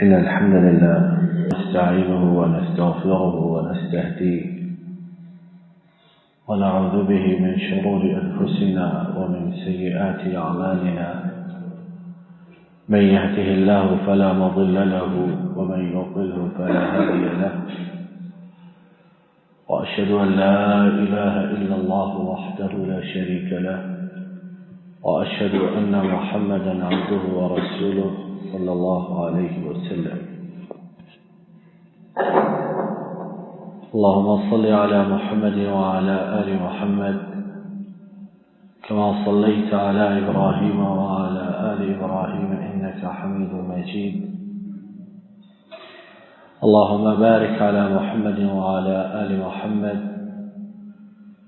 إن الحمد لله نستعينه ونستغفره ونستهديه ونعوذ به من شرور أنفسنا ومن سيئات أعمالنا. من يهده الله فلا مضل له ومن يضلله فلا هادي له. وأشهد أن لا إله إلا الله وحده لا شريك له، وأشهد أن محمدا عبده ورسوله صلى الله عليه وسلم. اللهم صل على محمد وعلى آل محمد كما صليت على إبراهيم وعلى آل إبراهيم إنك حميد مجيد. اللهم بارك على محمد وعلى آل محمد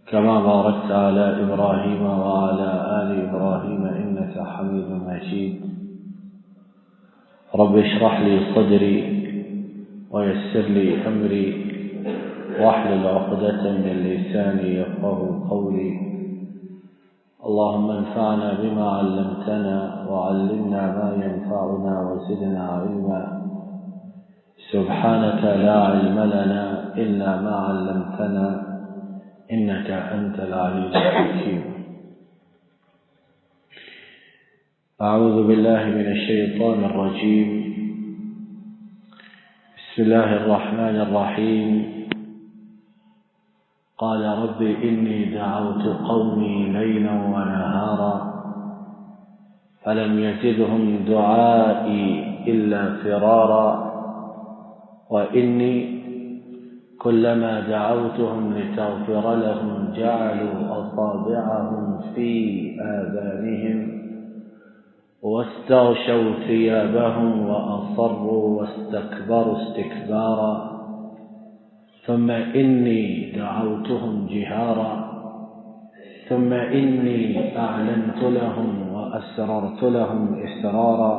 كما باركت على إبراهيم وعلى آل إبراهيم إنك حميد مجيد. رب اشرح لي صدري ويسر لي أمري واحلل عقدة من لساني يفقهوا قولي. اللهم انفعنا بما علمتنا وعلمنا ما ينفعنا وزدنا علما. سبحانك لا علم لنا إلا ما علمتنا إنك أنت العليم الحكيم. أعوذ بالله من الشيطان الرجيم. بسم الله الرحمن الرحيم. قال رب إني دعوت قومي ليلا ونهارا فلم يزدهم دعائي إلا فرارا وإني كلما دعوتهم لتغفر لهم جعلوا أصابعهم في آذانهم واستغشوا ثيابهم وأصروا واستكبروا استكبارا ثم إني دعوتهم جهارا ثم إني أعلنت لهم وأسررت لهم إسرارا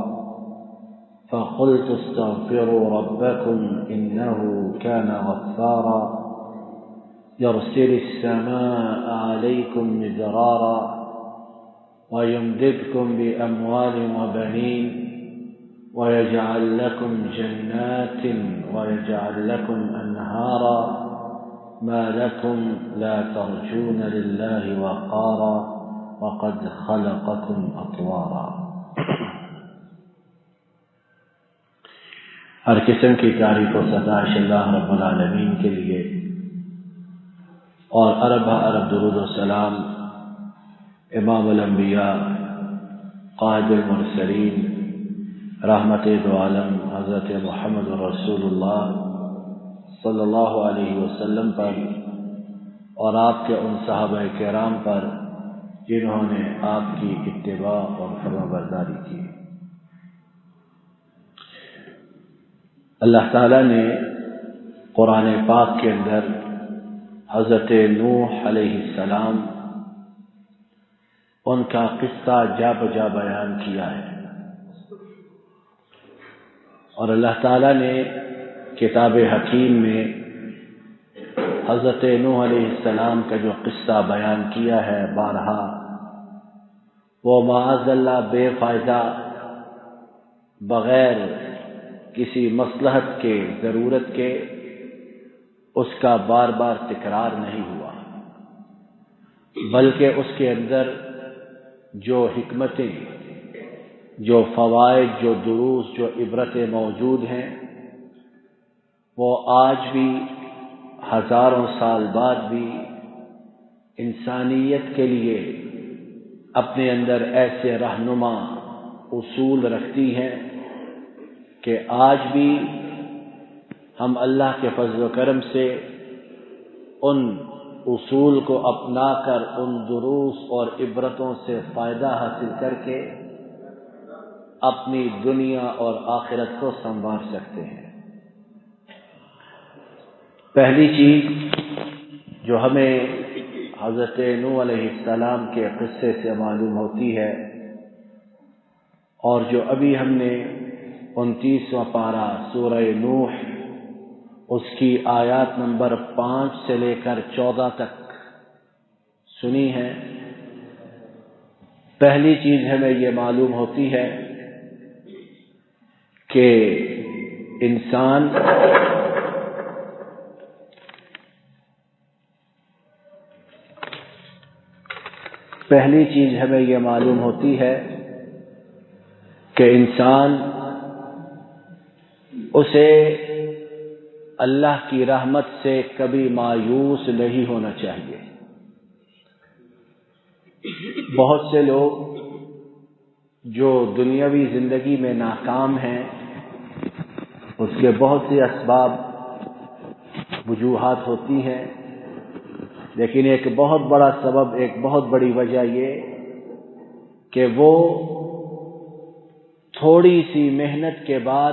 فقلت استغفروا ربكم إنه كان غفارا يرسل السماء عليكم مدرارا ويمددكم بأموال وبنين ويجعل لكم جنات ويجعل لكم أنهارا ما لكم لا ترجون لله وقارا وقد خلقكم أطوارا. ہر قسم کی تعریف و ستائش اللہ رب العالمین کے لیے، اور ارب درود و سلام امام الانبیاء قائد المرسلین رحمت دو عالم حضرت محمد رسول اللہ صلی اللہ علیہ وسلم پر اور آپ کے ان صحابہ کرام پر جنہوں نے آپ کی اتباع اور فرمانبرداری کی. اللہ تعالیٰ نے قرآن پاک کے اندر حضرت نوح علیہ السلام ان کا قصہ جا بجا بیان کیا ہے، اور اللہ تعالیٰ نے کتاب حکیم میں حضرت نوح علیہ السلام کا جو قصہ بیان کیا ہے بارہا، وہ معاذ اللہ بے فائدہ، بغیر کسی مصلحت کے ضرورت کے اس کا بار بار تکرار نہیں ہوا، بلکہ اس کے اندر جو حکمتیں، جو فوائد، جو دروس، جو عبرتیں موجود ہیں، وہ آج بھی ہزاروں سال بعد بھی انسانیت کے لیے اپنے اندر ایسے رہنما اصول رکھتی ہیں کہ آج بھی ہم اللہ کے فضل و کرم سے ان اصول کو اپنا کر ان دروس اور عبرتوں سے فائدہ حاصل کر کے اپنی دنیا اور آخرت کو سنوار سکتے ہیں. پہلی چیز جو ہمیں حضرت نوح علیہ السلام کے قصے سے معلوم ہوتی ہے، اور جو ابھی ہم نے 29واں پارہ سورہ نوح اس کی آیات نمبر 5 سے لے کر 14 تک سنی ہے، پہلی چیز ہمیں یہ معلوم ہوتی ہے کہ انسان پہلی چیز ہمیں یہ معلوم ہوتی ہے کہ انسان اسے اللہ کی رحمت سے کبھی مایوس نہیں ہونا چاہیے۔ بہت سے لوگ جو دنیاوی زندگی میں ناکام ہیں، اس کے بہت سے اسباب وجوہات ہوتی ہیں، لیکن ایک بہت بڑا سبب، ایک بہت بڑی وجہ یہ کہ وہ تھوڑی سی محنت کے بعد،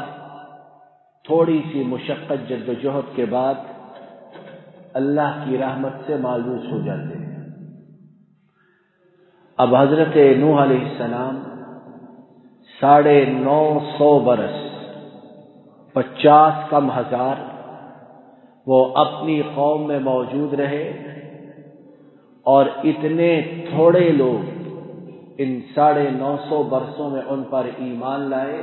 تھوڑی سی مشقت جد و جہد کے بعد اللہ کی رحمت سے مایوس ہو جاتے ہیں۔ اب حضرت نوح علیہ السلام 950 برس 50 کم ہزار وہ اپنی قوم میں موجود رہے، اور اتنے تھوڑے لوگ ان 950 برسوں میں ان پر ایمان لائے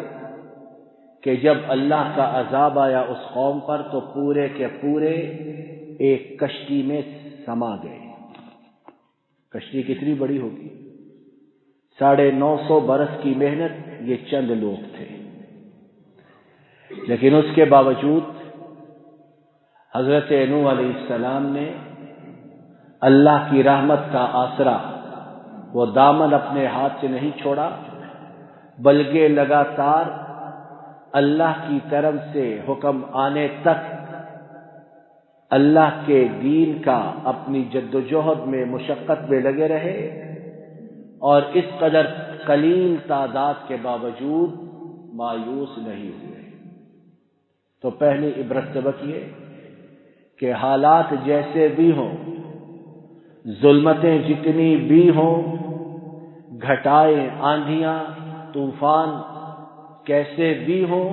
کہ جب اللہ کا عذاب آیا اس قوم پر تو پورے کے پورے ایک کشتی میں سما گئے۔ کشتی کتنی بڑی ہوگی؟ 950 برس کی محنت، یہ چند لوگ تھے، لیکن اس کے باوجود حضرت نوح علیہ السلام نے اللہ کی رحمت کا آسرا، وہ دامن اپنے ہاتھ سے نہیں چھوڑا، بلکہ لگاتار اللہ کی طرف سے حکم آنے تک اللہ کے دین کا اپنی جد و جہد میں، مشقت میں لگے رہے، اور اس قدر قلیل تعداد کے باوجود مایوس نہیں ہوئے۔ تو پہلی عبرت سبق یہ کہ حالات جیسے بھی ہوں، ظلمتیں جتنی بھی ہوں، گھٹائیں، آندھیاں، طوفان کیسے بھی ہوں،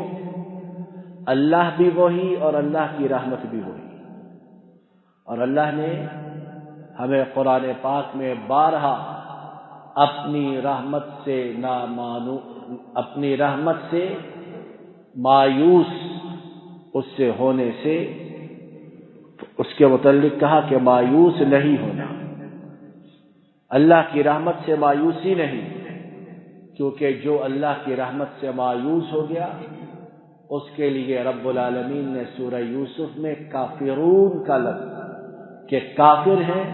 اللہ بھی وہی اور اللہ کی رحمت بھی وہی۔ اور اللہ نے ہمیں قرآن پاک میں بارہا اپنی رحمت سے مایوس اس سے ہونے سے، اس کے متعلق کہا کہ مایوس نہیں ہونا، اللہ کی رحمت سے مایوسی نہیں، کیونکہ جو اللہ کی رحمت سے مایوس ہو گیا اس کے لیے رب العالمین نے سورہ یوسف میں کافرون کا لفظ، کہ کافر ہیں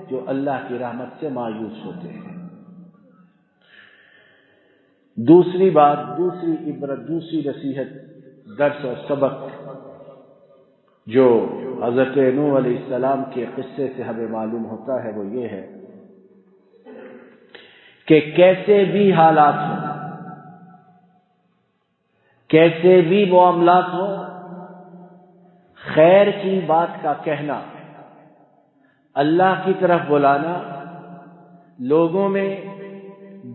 جو اللہ کی رحمت سے مایوس ہوتے ہیں۔ دوسری بات، دوسری عبرت، دوسری نصیحت، درس اور سبق جو حضرت نوح علیہ السلام کے قصے سے ہمیں معلوم ہوتا ہے وہ یہ ہے کہ کیسے بھی حالات ہوں، کیسے بھی معاملات ہوں، خیر کی بات کا کہنا، اللہ کی طرف بلانا، لوگوں میں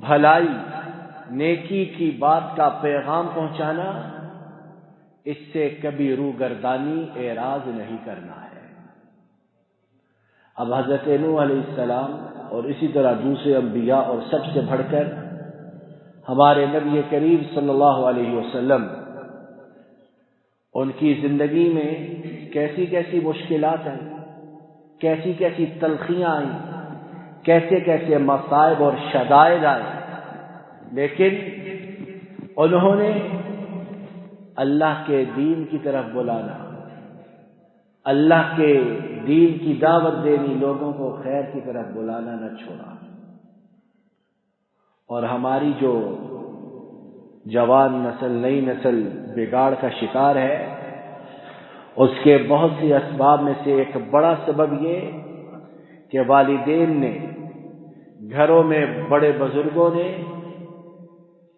بھلائی، نیکی کی بات کا پیغام پہنچانا، اس سے کبھی روگردانی، اعراض نہیں کرنا ہے۔ اب حضرت نوح علیہ السلام اور اسی طرح دوسرے انبیاء اور سب سے بڑھ کر ہمارے نبی کریم صلی اللہ علیہ وسلم، ان کی زندگی میں کیسی کیسی مشکلات آئیں، کیسی کیسی تلخیاں آئیں، کیسے کیسے مصائب اور شدائد آئے، لیکن انہوں نے اللہ کے دین کی طرف بلانا، اللہ کے دین کی دعوت دینی، لوگوں کو خیر کی طرف بلانا نہ چھوڑا۔ اور ہماری جو جوان نسل، نئی نسل بگاڑ کا شکار ہے، اس کے بہت سی اسباب میں سے ایک بڑا سبب یہ کہ والدین نے، گھروں میں بڑے بزرگوں نے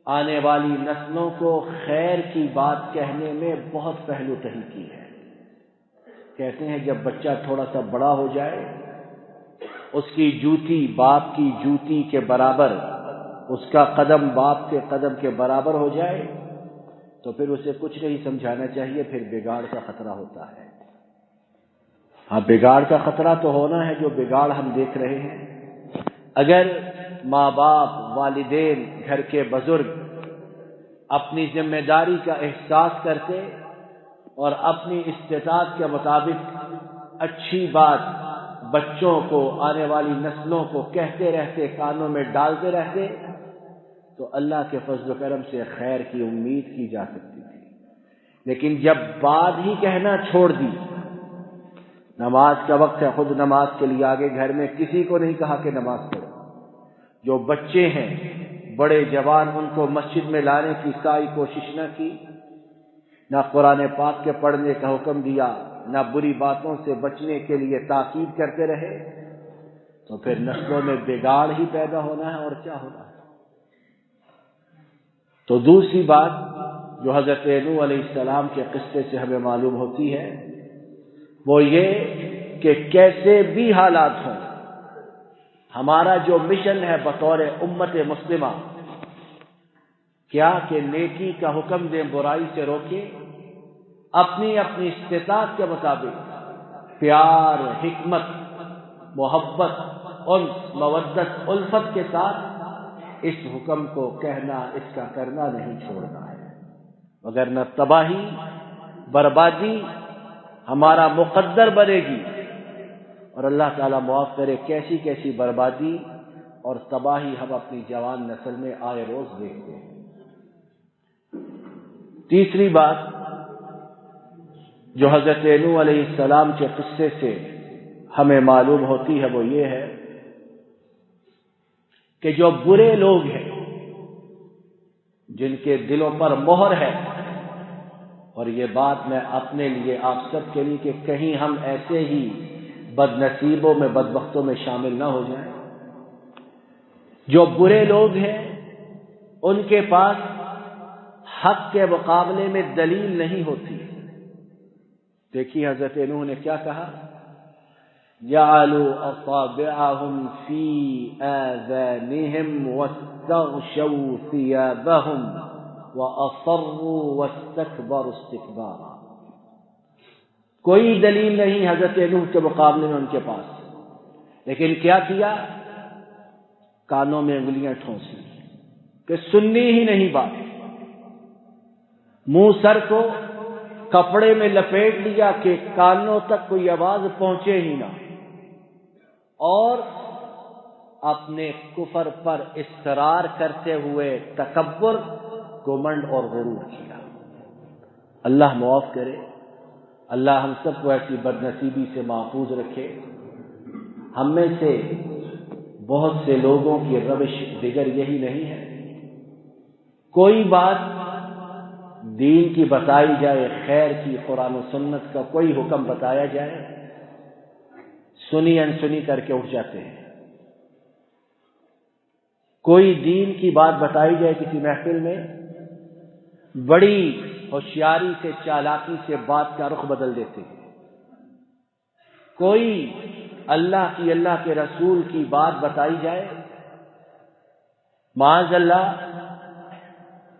آنے والی نسلوں کو خیر کی بات کہنے میں بہت پہلو تہی کی ہے۔ کہتے ہیں جب بچہ تھوڑا سا بڑا ہو جائے، اس کی جوتی باپ کی جوتی کے برابر، اس کا قدم باپ کے قدم کے برابر ہو جائے تو پھر اسے کچھ نہیں سمجھانا چاہیے، پھر بگاڑ کا خطرہ ہوتا ہے۔ ہاں، بگاڑ کا خطرہ تو ہونا ہے، جو بگاڑ ہم دیکھ رہے ہیں۔ اگر ماں باپ، والدین، گھر کے بزرگ اپنی ذمہ داری کا احساس کرتے اور اپنی استطاعت کے مطابق اچھی بات بچوں کو، آنے والی نسلوں کو کہتے رہتے، کانوں میں ڈالتے رہتے، تو اللہ کے فضل و کرم سے خیر کی امید کی جا سکتی تھی۔ لیکن جب بات ہی کہنا چھوڑ دی، نماز کا وقت ہے، خود نماز کے لیے آگے، گھر میں کسی کو نہیں کہا کہ نماز پڑھو۔ جو بچے ہیں، بڑے جوان، ان کو مسجد میں لانے کی ساری کوشش نہ کی، نہ قرآن پاک کے پڑھنے کا حکم دیا، نہ بری باتوں سے بچنے کے لیے تاکید کرتے رہے، تو پھر نسلوں میں بگاڑ ہی پیدا ہونا ہے، اور کیا ہونا ہے۔ تو دوسری بات جو حضرت نوح علیہ السلام کے قصے سے ہمیں معلوم ہوتی ہے وہ یہ کہ کیسے بھی حالات ہوں، ہمارا جو مشن ہے بطور امت مسلمہ، کیا کہ نیکی کا حکم دیں، برائی سے روکیں، اپنی اپنی استطاعت کے مطابق پیار، حکمت، محبت، انس، مودت، الفت کے ساتھ اس حکم کو کہنا، اس کا کرنا نہیں چھوڑنا ہے، وگرنہ تباہی، بربادی ہمارا مقدر بنے گی، اور اللہ تعالیٰ معاف کرے کیسی کیسی بربادی اور تباہی ہم اپنی جوان نسل میں آئے روز دیکھتے ہیں۔ تیسری بات جو حضرت نوح علیہ السلام کے قصے سے ہمیں معلوم ہوتی ہے وہ یہ ہے کہ جو برے لوگ ہیں، جن کے دلوں پر مہر ہے، اور یہ بات میں اپنے لیے، آپ سب کے لیے، کہ کہیں ہم ایسے ہی بد نصیبوں میں، بدبختوں میں شامل نہ ہو جائیں، جو برے لوگ ہیں ان کے پاس حق کے مقابلے میں دلیل نہیں ہوتی۔ دیکھیے حضرت نوح نے کیا کہا، جعلوا اصابعهم في آذانهم واستغشوا ثيابهم واصروا واستكبروا استكبارا۔ کوئی دلیل نہیں حضرت نوح کے مقابلے میں ان کے پاس، لیکن کیا کیا، کانوں میں انگلیاں ٹھونس لی کہ سننی ہی نہیں بات، منہ سر کو کپڑے میں لپیٹ لیا کہ کانوں تک کوئی آواز پہنچے ہی نہ، اور اپنے کفر پر اصرار کرتے ہوئے تکبر، گھمنڈ اور غرور کیا۔ اللہ معاف کرے، اللہ ہم سب کو ایسی بدنصیبی سے محفوظ رکھے۔ ہم میں سے بہت سے لوگوں کی روش دیگر یہی نہیں ہے، کوئی بات دین کی بتائی جائے، خیر کی، قرآن و سنت کا کوئی حکم بتایا جائے، سنی انسنی کر کے اٹھ جاتے ہیں۔ کوئی دین کی بات بتائی جائے کسی محفل میں، بڑی ہوشیاری سے، چالاکی سے بات کا رخ بدل دیتے ہیں۔ کوئی اللہ کی، اللہ کے رسول کی بات بتائی جائے، معاذ اللہ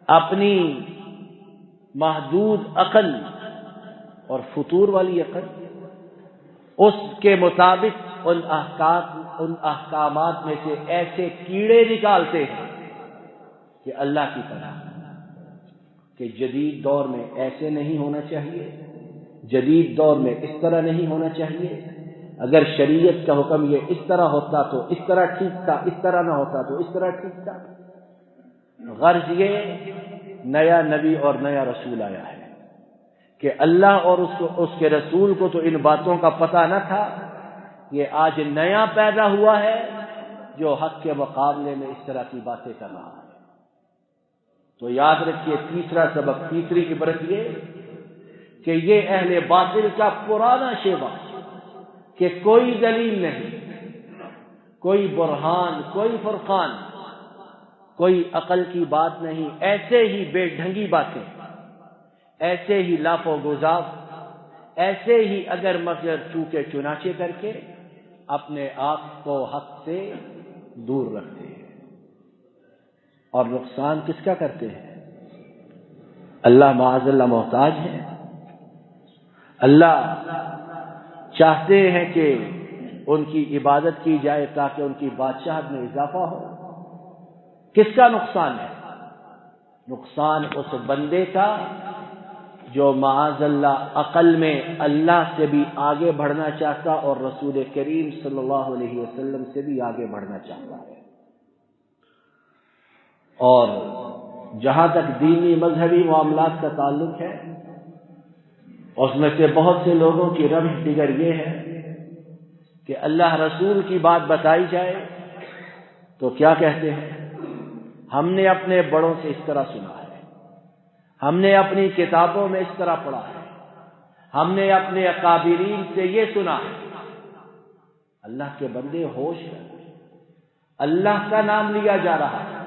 اپنی محدود عقل اور فطور والی عقل، اس کے مطابق ان احکامات میں سے ایسے کیڑے نکالتے ہیں کہ اللہ کی پناہ، کہ جدید دور میں ایسے نہیں ہونا چاہیے، جدید دور میں اس طرح نہیں ہونا چاہیے، اگر شریعت کا حکم یہ اس طرح ہوتا تو اس طرح ٹھیک تھا، اس طرح نہ ہوتا تو اس طرح ٹھیک تھا۔ غرض یہ نیا نبی اور نیا رسول آیا ہے کہ اللہ اور اس کے رسول کو تو ان باتوں کا پتہ نہ تھا، یہ آج نیا پیدا ہوا ہے جو حق کے مقابلے میں اس طرح کی باتیں کر رہا ہے۔ تو یاد رکھیے تیسرا سبق، تیسری عبرت یہ کہ یہ اہل باطل کا پرانا شیوا کہ کوئی دلیل نہیں، کوئی برہان، کوئی فرقان، کوئی عقل کی بات نہیں، ایسے ہی بے ڈھنگی باتیں، ایسے ہی لاف و گزاف، ایسے ہی اگر مگر چونکے چنانچے کر کے اپنے آپ کو حق سے دور رکھتے ہیں، اور نقصان کس کا کرتے ہیں؟ اللہ معاذ اللہ محتاج ہے، اللہ چاہتے ہیں کہ ان کی عبادت کی جائے تاکہ ان کی بادشاہت میں اضافہ ہو۔ کس کا نقصان ہے؟ نقصان اس بندے کا جو معاذ اللہ عقل میں اللہ سے بھی آگے بڑھنا چاہتا اور رسول کریم صلی اللہ علیہ وسلم سے بھی آگے بڑھنا چاہتا ہے۔ اور جہاں تک دینی مذہبی معاملات کا تعلق ہے، اس میں سے بہت سے لوگوں کی روش دیگر یہ ہے کہ اللہ رسول کی بات بتائی جائے تو کیا کہتے ہیں، ہم نے اپنے بڑوں سے اس طرح سنا ہے، ہم نے اپنی کتابوں میں اس طرح پڑھا ہے، ہم نے اپنے اکابرین سے یہ سنا ہے۔ اللہ کے بندے ہوش کر، اللہ کا نام لیا جا رہا ہے،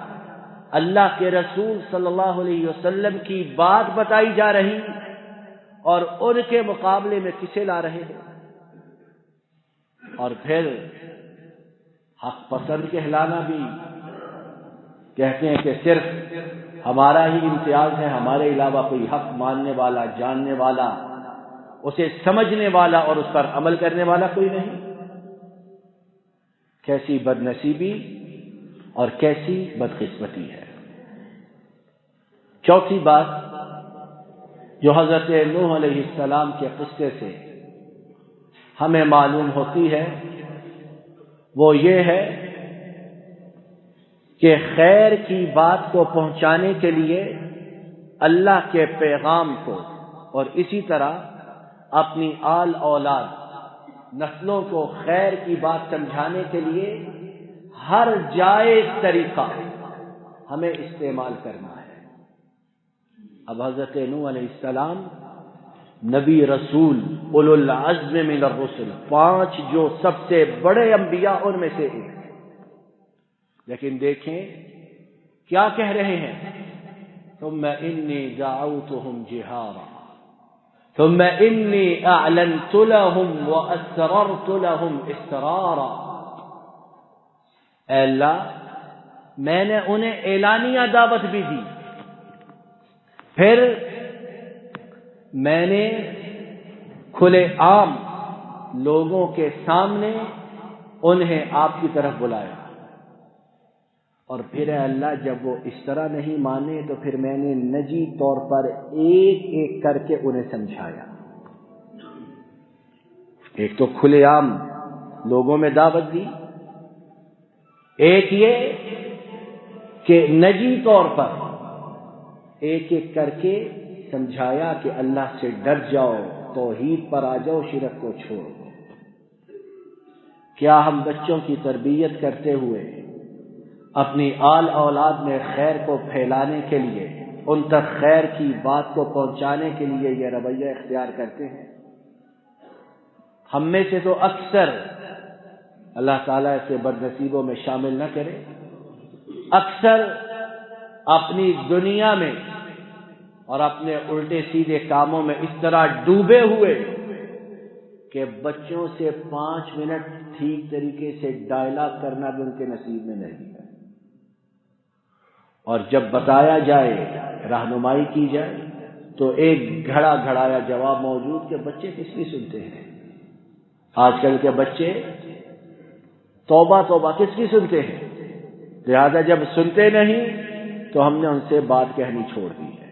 اللہ کے رسول صلی اللہ علیہ وسلم کی بات بتائی جا رہی اور ان کے مقابلے میں کسے لا رہے ہیں، اور پھر حق پسند کہلانا بھی کہتے ہیں کہ صرف ہمارا ہی امتیاز ہے، ہمارے علاوہ کوئی حق ماننے والا، جاننے والا، اسے سمجھنے والا اور اس پر عمل کرنے والا کوئی نہیں۔ کیسی بد نصیبی اور کیسی بدقسمتی ہے۔ چوتھی بات جو حضرت نوح علیہ السلام کے قصے سے ہمیں معلوم ہوتی ہے وہ یہ ہے کہ خیر کی بات کو پہنچانے کے لیے اللہ کے پیغام کو اور اسی طرح اپنی آل اولاد نسلوں کو خیر کی بات سمجھانے کے لیے ہر جائز طریقہ ہمیں استعمال کرنا ہے۔ اب حضرت نوح علیہ السلام نبی رسول اولو العزم من الرسل، 5 جو سب سے بڑے انبیاء ان میں سے ایک، لیکن دیکھیں کیا کہہ رہے ہیں، ثم انی دعوتهم جہارا ثم انی اعلنت لهم واسررت لهم اسرارا۔ اے اللہ، میں نے انہیں اعلانیہ دعوت بھی دی، پھر میں نے کھلے عام لوگوں کے سامنے انہیں آپ کی طرف بلایا، اور پھر اے اللہ جب وہ اس طرح نہیں مانے تو پھر میں نے نجی طور پر ایک ایک کر کے انہیں سمجھایا۔ ایک تو کھلے عام لوگوں میں دعوت دی، ایک یہ کہ نجی طور پر ایک ایک کر کے سمجھایا کہ اللہ سے ڈر جاؤ، توحید پر آ جاؤ، شرک کو چھوڑو۔ کیا ہم بچوں کی تربیت کرتے ہوئے اپنی آل اولاد میں خیر کو پھیلانے کے لیے، ان تک خیر کی بات کو پہنچانے کے لیے یہ رویہ اختیار کرتے ہیں؟ ہم میں سے تو اکثر، اللہ تعالیٰ اسے بد نصیبوں میں شامل نہ کرے، اکثر اپنی دنیا میں اور اپنے الٹے سیدھے کاموں میں اس طرح ڈوبے ہوئے کہ بچوں سے 5 منٹ ٹھیک طریقے سے ڈائلاگ کرنا بھی ان کے نصیب میں نہیں ہے، اور جب بتایا جائے، رہنمائی کی جائے تو ایک گھڑا گھڑایا جواب موجود کہ بچے کس کی سنتے ہیں۔ آج کل کے بچے توبہ توبہ کس کی سنتے ہیں، لہذا جب سنتے نہیں تو ہم نے ان سے بات کہنی چھوڑ دی ہے۔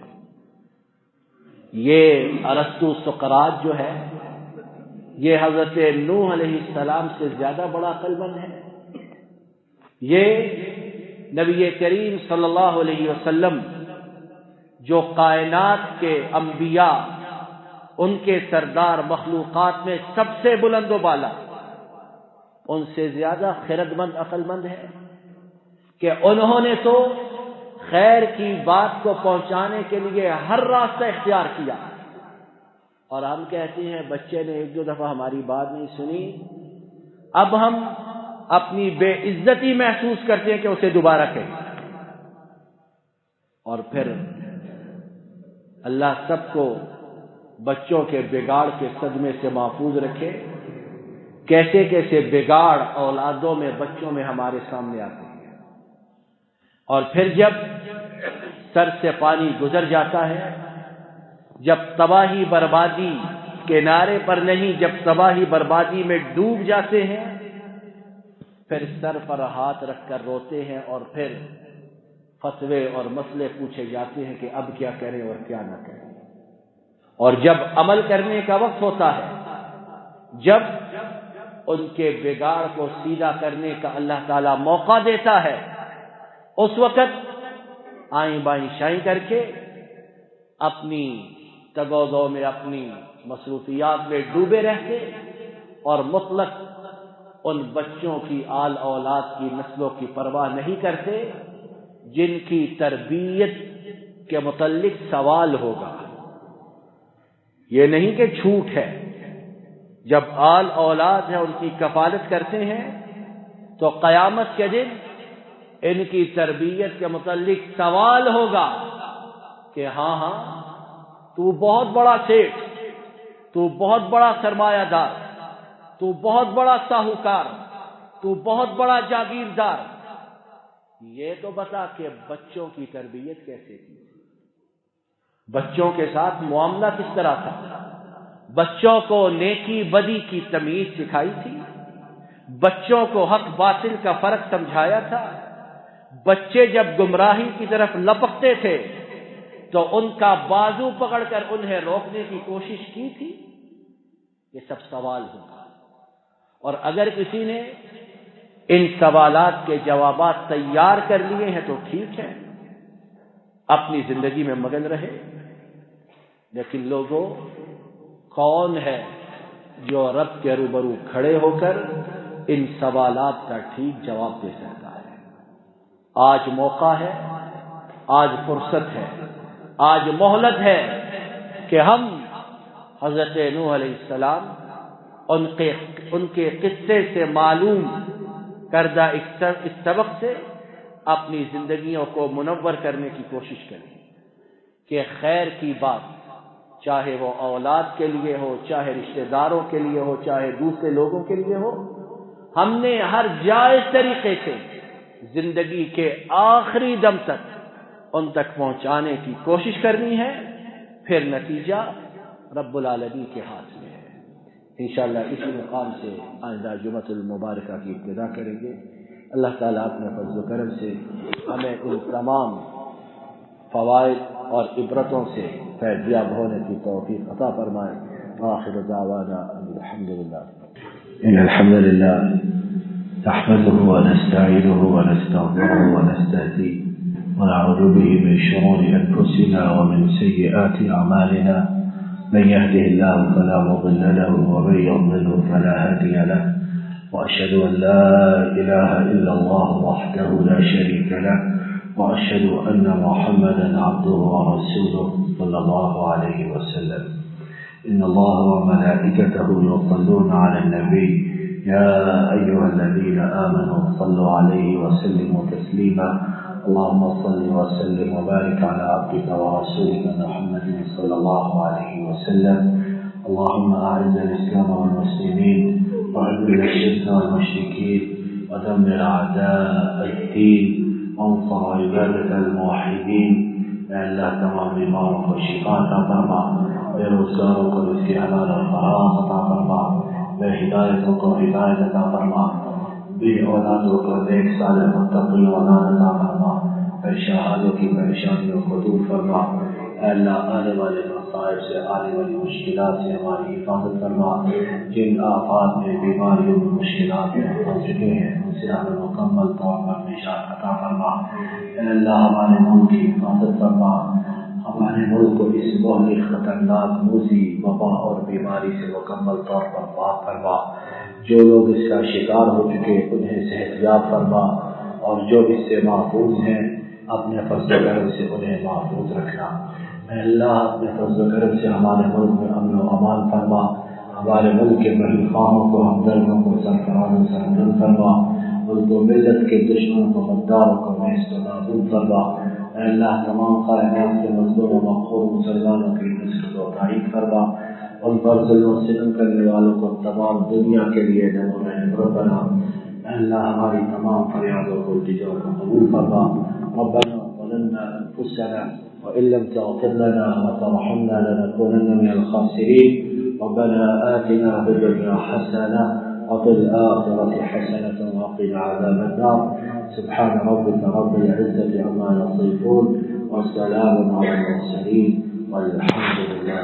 یہ ارسطو سقراط جو ہے، یہ حضرت نوح علیہ السلام سے زیادہ بڑا عقل مند ہے۔ یہ نبی کریم صلی اللہ علیہ وسلم جو کائنات کے انبیاء، ان کے سردار، مخلوقات میں سب سے بلند و بالا، ان سے زیادہ خرد مند عقل مند ہے کہ انہوں نے تو خیر کی بات کو پہنچانے کے لیے ہر راستہ اختیار کیا، اور ہم کہتے ہیں بچے نے 1-2 دفعہ ہماری بات نہیں سنی، اب ہم اپنی بے عزتی محسوس کرتے ہیں کہ اسے دوبارہ کہیں۔ اور پھر اللہ سب کو بچوں کے بگاڑ کے صدمے سے محفوظ رکھے۔ کیسے کیسے بگاڑ اولادوں میں، بچوں میں ہمارے سامنے آتے ہیں، اور پھر جب سر سے پانی گزر جاتا ہے، جب تباہی بربادی کنارے پر نہیں، جب تباہی بربادی میں ڈوب جاتے ہیں، پھر سر پر ہاتھ رکھ کر روتے ہیں، اور پھر فتوے اور مسئلے پوچھے جاتے ہیں کہ اب کیا کریں اور کیا نہ کریں۔ اور جب عمل کرنے کا وقت ہوتا ہے، جب ان کے بگاڑ کو سیدھا کرنے کا اللہ تعالیٰ موقع دیتا ہے، اس وقت آئیں بائیں شائیں کر کے اپنی تگودو میں، اپنی مصروفیات میں ڈوبے رہتے اور مطلق ان بچوں کی آل اولاد کی نسلوں کی پرواہ نہیں کرتے جن کی تربیت کے متعلق سوال ہوگا۔ یہ نہیں کہ چھوٹ ہے، جب آل اولاد ہے ان کی کفالت کرتے ہیں تو قیامت کے دن ان کی تربیت کے متعلق سوال ہوگا کہ ہاں تو بہت بڑا سیٹ، تو بہت بڑا سرمایہ دار، تو بہت بڑا ساہوکار، تو بہت بڑا جاگیردار، یہ تو بتا کہ بچوں کی تربیت کیسے کی، بچوں کے ساتھ معاملہ کس طرح تھا، بچوں کو نیکی بدی کی تمیز سکھائی تھی، بچوں کو حق باطل کا فرق سمجھایا تھا، بچے جب گمراہی کی طرف لپکتے تھے تو ان کا بازو پکڑ کر انہیں روکنے کی کوشش کی تھی۔ یہ سب سوال ہوگا، اور اگر کسی نے ان سوالات کے جوابات تیار کر لیے ہیں تو ٹھیک ہے، اپنی زندگی میں مگن رہے۔ لیکن لوگوں، کون ہے جو رب کے روبرو کھڑے ہو کر ان سوالات کا ٹھیک جواب دے سکتا ہے؟ آج موقع ہے، آج فرصت ہے، آج مہلت ہے کہ ہم حضرت نوح علیہ السلام ان کے قصے سے معلوم کردہ اس سبق سے اپنی زندگیوں کو منور کرنے کی کوشش کریں کہ خیر کی بات، چاہے وہ اولاد کے لیے ہو، چاہے رشتہ داروں کے لیے ہو، چاہے دوسرے لوگوں کے لیے ہو، ہم نے ہر جائز طریقے سے زندگی کے آخری دم تک ان تک پہنچانے کی کوشش کرنی ہے، پھر نتیجہ رب العالمین کے ہاتھ میں ہے۔ انشاءاللہ اسی مقام سے آئندہ جمعۃ المبارکہ کی ابتدا کریں گے۔ اللہ تعالیٰ اپنے فضل و کرم سے ہمیں ان تمام فوائد اور عبرتوں سے فیضیاب ہونے کی توفیق عطا فرمائے۔ آخر دعوانا الحمدللہ۔ ان الحمد للہ نحمده ونستعينه ونستغفره ونستهديه ونعوذ به من شرور أنفسنا ومن سيئات أعمالنا، من يهده الله فلا مضل له ومن يضلل فلا هادي له، وأشهد أن لا إله إلا الله وحده لا شريك له، وأشهد أن محمدا عبده ورسوله صلى الله عليه وسلم. إن الله وملائكته يصلون على النبي يا أيها الذين آمنوا صلوا عليه وسلموا تسليما. اللهم صل وسلم وبارك على عبدك ورسولك محمد صلى الله عليه وسلم. اللهم أعز الإسلام والمسلمين وأذل الشرك والمشركين ودمر أعداء الدين وانصر عبادك الموحدين. اے اللہ تمام بیماروں کو شفا عطا فرما، بے روزگاروں کو رزق حلال اور فراغ عطا فرما، بے ہدایتوں کو ہدایت عطا فرما، بے اولادوں کو نیک صالح متقی اولاد عطا فرما، پریشانوں کی پریشانیوں کو دور فرما۔ اے اللہ آنے والے مصائب سے، آنے والی مشکلات سے ہماری حفاظت فرما۔ جن آفات میں، بیماریوں میں، مشکلات میں پھنس چکے ہیں ان سے ہمیں مکمل طور پر نجات عطا فرما۔ اے اللہ ہمارے ملک کی حفاظت فرما، ہمارے ملک کو اس بہت خطرناک موذی وبا اور بیماری سے مکمل طور پر پاک فرما۔ جو لوگ اس کا شکار ہو چکے انہیں صحت یاب فرما، اور جو اس سے محفوظ ہیں اپنے فضل و کرم سے انہیں محفوظ رکھنا۔ اے اللہ اپنے فضل و کرم سے ہمارے ملک میں امن و امان فرما، ہمارے ملک کے بڑی خواہوں کو، ہمدردوں کو سرفرازوں سے بلند فرما، ملک و ملت کے دشمنوں کو، غداروں کو نیست و نابود فرما۔ اے اللہ تمام کائنات کے مظلوم و مقہور مسلمانوں کی نصرت و تائید فرما، ان پر ظلم و ستم کرنے والوں کو تمام دنیا کے لیے نمونہ عبرت بنا۔ اے اللہ ہماری تمام فریادوں کو، التجاؤں کو قبول فرما۔ ربنا ظلمنا انفسنا وان لم تغفر لنا وترحمنا لنكونن من الخاسرين. ربنا آتنا في الدنيا حسنة وفي الآخرة حسنة وقنا عذاب النار. سبحان ربك رب العزة عما يصفون وسلام على المرسلين والحمد لله.